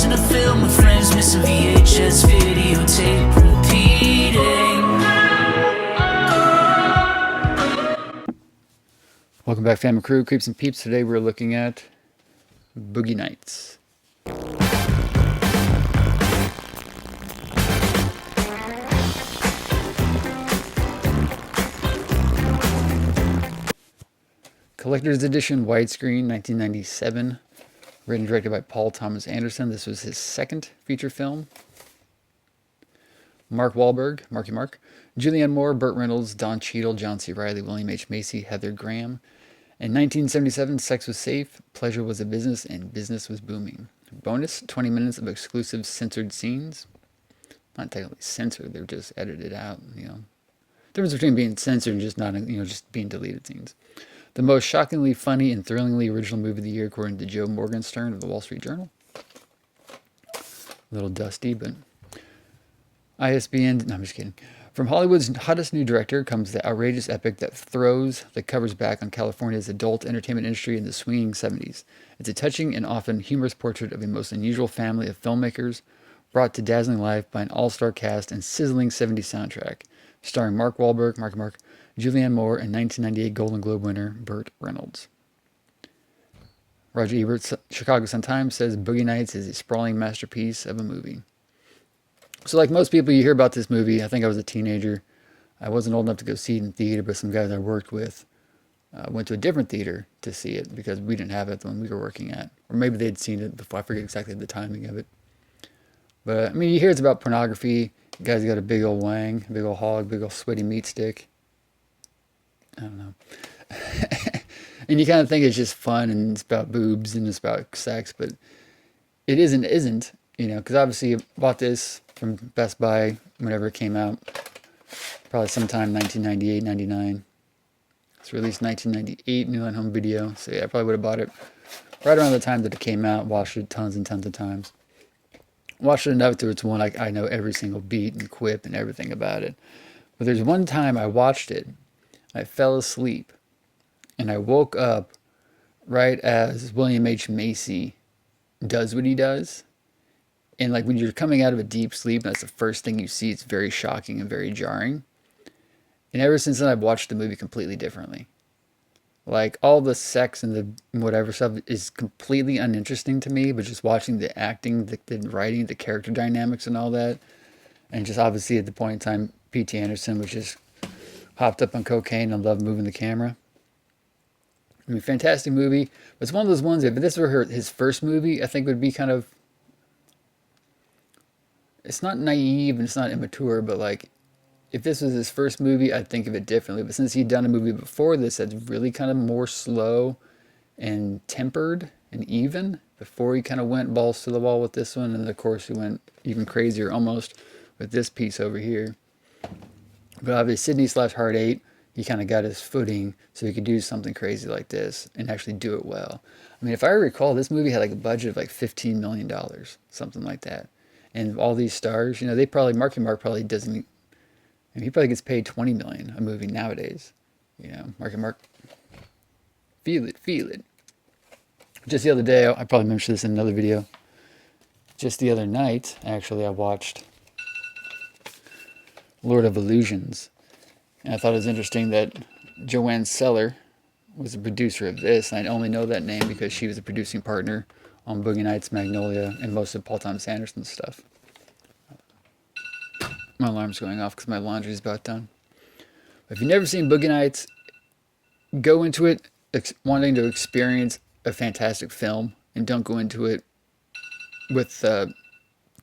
watching a film with friends, missing VHS videotape repeating. Welcome back, fam and crew, creeps and peeps. Today we're looking at Boogie Nights. Collector's Edition, widescreen, 1997. Written and directed by Paul Thomas Anderson. This was his second feature film. Mark Wahlberg, Marky Mark. Julianne Moore, Burt Reynolds, Don Cheadle, John C. Reilly, William H. Macy, Heather Graham. In 1977, sex was safe, pleasure was a business, and business was booming. Bonus, 20 minutes of exclusive censored scenes. Not technically censored, they're just edited out, Difference between being censored and just not, just being deleted scenes. The most shockingly funny and thrillingly original movie of the year, according to Joe Morgenstern of the Wall Street Journal. A little dusty, but ISBN, no, I'm just kidding. From Hollywood's hottest new director comes the outrageous epic that throws the covers back on California's adult entertainment industry in the swinging 70s. It's a touching and often humorous portrait of a most unusual family of filmmakers brought to dazzling life by an all-star cast and sizzling 70s soundtrack, starring Mark Wahlberg, Marky Mark, Julianne Moore, and 1998 Golden Globe winner Burt Reynolds. Roger Ebert, Chicago Sun-Times, says Boogie Nights is a sprawling masterpiece of a movie. So like most people, you hear about this movie. I think I was a teenager. I wasn't old enough to go see it in theater, but some guys I worked with went to a different theater to see it because we didn't have it when we were working at. Or maybe they'd seen it before. I forget exactly the timing of it. But, I mean, you hear it's about pornography. The guy's got a big old wang, big old hog, big old sweaty meat stick. I don't know. And you kind of think it's just fun and it's about boobs and it's about sex, but it isn't, because obviously I bought this from Best Buy whenever it came out, probably sometime 1998, 99. It's released 1998, new on home video, so yeah, I probably would have bought it right around the time that it came out, watched it tons and tons of times. Watched it enough to it's one I know every single beat and quip and everything about it. But there's one time I watched it, I fell asleep, and I woke up right as William H. Macy does what he does. And like when you're coming out of a deep sleep, that's the first thing you see. It's very shocking and very jarring. And ever since then, I've watched the movie completely differently. Like all the sex and the whatever stuff is completely uninteresting to me, but just watching the acting, the writing, the character dynamics and all that. And just obviously at the point in time, P.T. Anderson was just hopped up on cocaine and loved moving the camera. I mean, fantastic movie. But it's one of those ones that if this were his first movie, I think would be kind of, it's not naive and it's not immature, but like if this was his first movie, I'd think of it differently. But since he'd done a movie before this that's really kind of more slow and tempered and even, before he kind of went balls to the wall with this one, and of course he went even crazier almost with this piece over here. But obviously Sydney/Hard 8, he kind of got his footing so he could do something crazy like this and actually do it well. I mean, if I recall, this movie had like a budget of like $15 million, something like that. And all these stars, they probably, Marky Mark probably doesn't, he probably gets paid $20 million a movie nowadays. Marky Mark, feel it. Just the other day, I probably mentioned this in another video. Just the other night, actually, I watched Lord of Illusions. And I thought it was interesting that Joanne Seller was the producer of this. And I only know that name because she was a producing partner on Boogie Nights, Magnolia, and most of Paul Thomas Anderson's stuff. My alarm's going off because my laundry's about done. But if you've never seen Boogie Nights, go into it wanting to experience a fantastic film, and don't go into it with the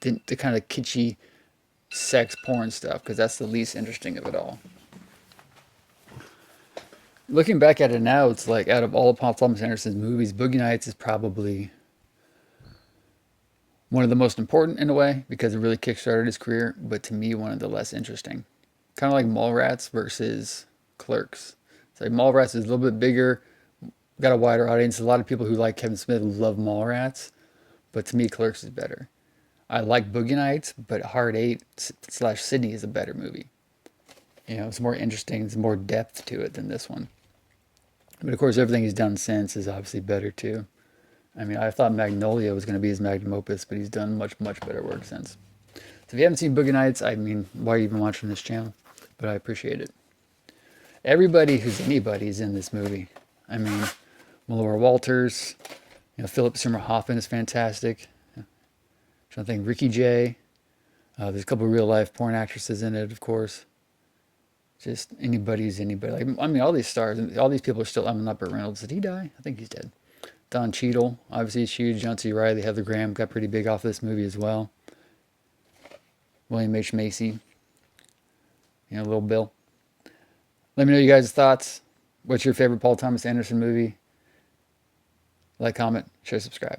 kind of kitschy sex porn stuff, because that's the least interesting of it all. Looking back at it now, it's like out of all of Paul Thomas Anderson's movies, Boogie Nights is probably one of the most important in a way because it really kickstarted his career, but to me, one of the less interesting. Kind of like Mallrats versus Clerks. It's like Mallrats is a little bit bigger, got a wider audience. A lot of people who like Kevin Smith love Mallrats, but to me, Clerks is better. I like Boogie Nights, but Hard 8/Sydney is a better movie. It's more interesting, there's more depth to it than this one. But of course, everything he's done since is obviously better too. I mean, I thought Magnolia was going to be his magnum opus, but he's done much, much better work since. So if you haven't seen Boogie Nights, I mean, why are you even watching this channel? But I appreciate it. Everybody who's anybody is in this movie. I mean, Melora Walters, Philip Seymour Hoffman is fantastic. I'm trying to think, Ricky Jay. There's a couple of real life porn actresses in it, of course. Just anybody's anybody. Like, I mean, all these stars, all these people are still. I mean, not Burt Reynolds. Did he die? I think he's dead. Don Cheadle, obviously he's huge. John C. Reilly, Heather Graham got pretty big off this movie as well. William H. Macy. Little Bill. Let me know you guys' thoughts. What's your favorite Paul Thomas Anderson movie? Like, comment, share, subscribe.